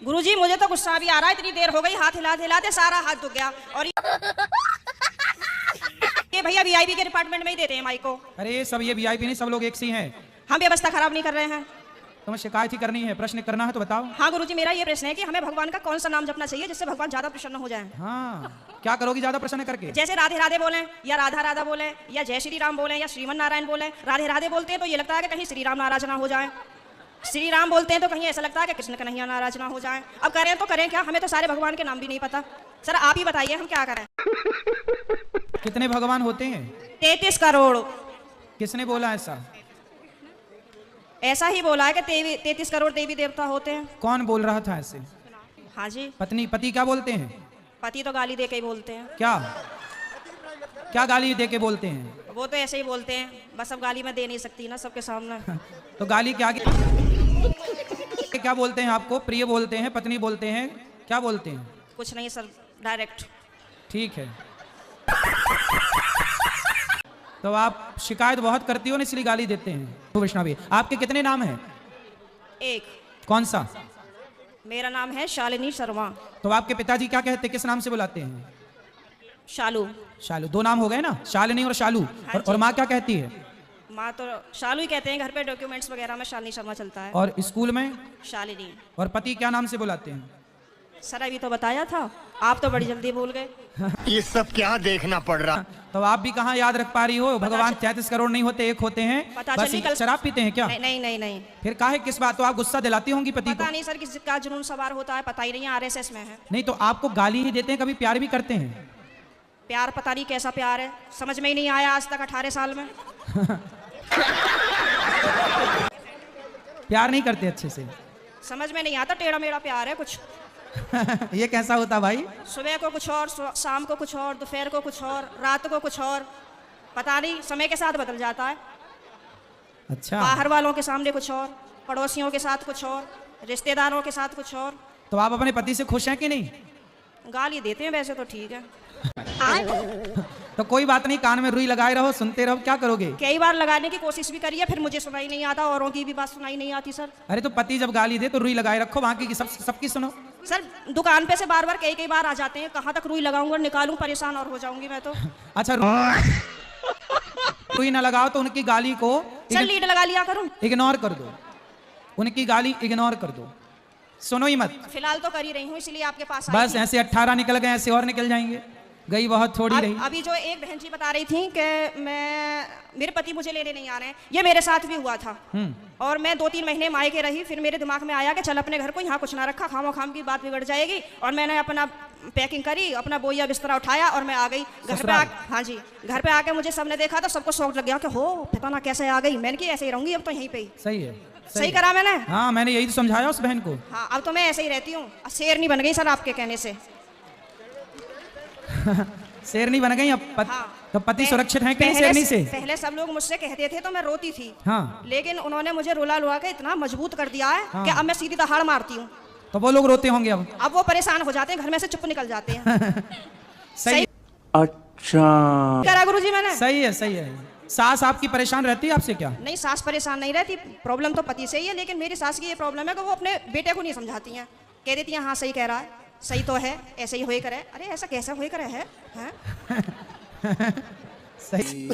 गुरुजी मुझे तो गुस्सा भी आ रहा है, इतनी देर हो गई, हाथ हिलाते हिलाते सारा हाथ दुख गया। और ये भैया वीआईपी के डिपार्टमेंट में ही देते हैं माइक को। अरे सब ये वीआईपी नहीं, सब लोग एक सी हैं। हम व्यवस्था खराब नहीं कर रहे हैं। तुम्हें शिकायत ही करनी है, प्रश्न करना है तो बताओ। हाँ गुरुजी, मेरा ये प्रश्न है कि हमें भगवान का कौन सा नाम जपना चाहिए जिससे भगवान ज्यादा प्रसन्न हो जाए। हाँ, क्या करोगी ज्यादा प्रश्न करके? जैसे राधे राधे बोले या राधा राधा बोले या जय श्री राम बोले या श्रीमन नारायण बोले। राधे राधे बोलते हैं तो ये लगता है कि कहीं श्री राम नाराज ना हो जाए, श्री राम बोलते हैं तो कहीं ऐसा लगता है कि कृष्ण कन्हैया नाराज ना हो जाए। अब करें तो करें क्या, हमें तो सारे भगवान के नाम भी नहीं पता। सर आप ही बताइए हम क्या करें। कितने भगवान होते हैं? 33 करोड़। किसने बोला ऐसा? ऐसा ही बोला है कि 33 करोड़ देवी देवता होते हैं। कौन बोल रहा था ऐसे? हाँ जी। पति क्या बोलते हैं? पति तो गाली दे के ही बोलते हैं। क्या क्या गाली दे के बोलते हैं? वो तो ऐसे ही बोलते हैं, बस अब गाली मैं दे नहीं सकती ना सबके सामने। तो गाली के आगे क्या बोलते हैं आपको? प्रिय बोलते हैं, पत्नी बोलते हैं, क्या बोलते हैं? कुछ नहीं सर, डायरेक्ट। ठीक है, तो आप शिकायत बहुत करती हो ना, इसलिए गाली देते हैं। तो वैष्णवी, आपके कितने नाम हैं? एक। कौन सा? मेरा नाम है शालिनी शर्मा। तो आपके पिताजी क्या कहते हैं, किस नाम से बुलाते हैं? शालू। शालू, दो नाम हो गए ना, शालिनी और शालू। हाँ और माँ क्या कहती है? माँ तो शालू ही कहते हैं, घर पे डॉक्यूमेंट्स वगैरह में शालिनी शर्मा चलता है। और स्कूल में? शालिनी। और पति क्या नाम से बुलाते हैं? सर अभी तो बताया था, आप तो बड़ी जल्दी भूल गए। ये सब क्या देखना पड़ रहा। तो आप भी कहाँ याद रख पा रही हो? भगवान 33 करोड़ नहीं होते, एक होते हैं। पता बस चली कल। शराब पीते हैं क्या? नहीं नहीं नहीं। फिर काहे किस बात? तो आप गुस्सा दिलाती होंगी पति को। पता नहीं सर किसका जुनून सवार होता है, पता ही नहीं, आरएसएस में है। नहीं तो आपको गाली ही देते हैं, कभी प्यार भी करते हैं? प्यार पता नहीं कैसा प्यार है, समझ में ही नहीं आया आज तक 18 साल में। प्यार नहीं करते अच्छे से? समझ में नहीं आता, टेढ़ा मेढ़ा प्यार है कुछ। ये कैसा होता भाई? सुबह को कुछ और, शाम को कुछ और, दोपहर को कुछ और, रात को कुछ और, पता नहीं समय के साथ बदल जाता है। अच्छा, बाहर वालों के सामने कुछ और, पड़ोसियों के साथ कुछ और, रिश्तेदारों के साथ कुछ और। तो आप अपने पति से खुश हैं कि नहीं? गाली देते हैं वैसे तो ठीक है। तो कोई बात नहीं, कान में रुई लगाए रहो, सुनते रहो, क्या करोगे? कई बार लगाने की कोशिश भी करी है, फिर मुझे सुनाई नहीं आता, औरों की भी बात सुनाई नहीं आती सर। अरे तो पति जब गाली दे तो रुई लगाए रखो, बाकी की सबकी सुनो। सर दुकान पे से बार बार कई बार आ जाते हैं, कहाँ तक रुई लगाऊंगा निकालूं, परेशान और हो जाऊंगी मैं तो। अच्छा, रुई ना लगाओ तो उनकी गाली को सर लीड लगा लिया करूं? इग्नोर कर दो, उनकी गाली इग्नोर कर दो, सुनो ही मत। फिलहाल तो कर ही रही हूँ, इसलिए आपके पास आई बस थी। ऐसे 18 निकल गए, ऐसे और निकल जाएंगे, गई बहुत थोड़ी रही। अभी जो एक बहन जी बता रही थी कि मेरे पति मुझे लेने नहीं आ रहे हैं, ये मेरे साथ भी हुआ था। और मैं 2-3 महीने मायके रही, फिर मेरे दिमाग में आया कि चल अपने घर को, यहाँ कुछ ना रखा, खामो खाम की बात बिगड़ जाएगी। और मैंने अपना पैकिंग करी, अपना बोरिया बिस्तरा उठाया और मैं आ गई घर पे। हाँ जी, घर पे आके मुझे सबने देखा तो सबको शौक लग गया कि हो पता ना कैसे आ गई। मैंने कि ऐसे ही रहूंगी अब तो यहीं पे ही। सही है, सही करा मैंने? हाँ, मैंने यही तो समझाया उस बहन को। हाँ, अब तो मैं ऐसे ही रहती हूँ, शेर नहीं बन गई सर आपके कहने से। शेरनी बन गई अब हाँ। तो पति सुरक्षित है कि नहीं शेरनी से? पहले सब लोग मुझसे कहते थे तो मैं रोती थी। हाँ। लेकिन उन्होंने मुझे रुला लुआ के इतना मजबूत कर दिया है हाँ। कि अब मैं सीधी दहाड़ मारती हूँ। तो वो लोग रोते होंगे अब वो परेशान हो जाते हैं, घर में से चुप निकल जाते हैं। सही। अच्छा, करा गुरुजी मैंने? सही है, सही है। सास आपकी परेशान रहती है आपसे क्या? नहीं, सास परेशान नहीं रहती, प्रॉब्लम तो पति से ही है। लेकिन मेरी सास की ये प्रॉब्लम है कि वो अपने बेटे को नहीं समझाती हैं, कह देती हैं हाँ सही कह रहा है, सही तो है, ऐसे ही होए करे। अरे ऐसा कैसा होए करे है? सही।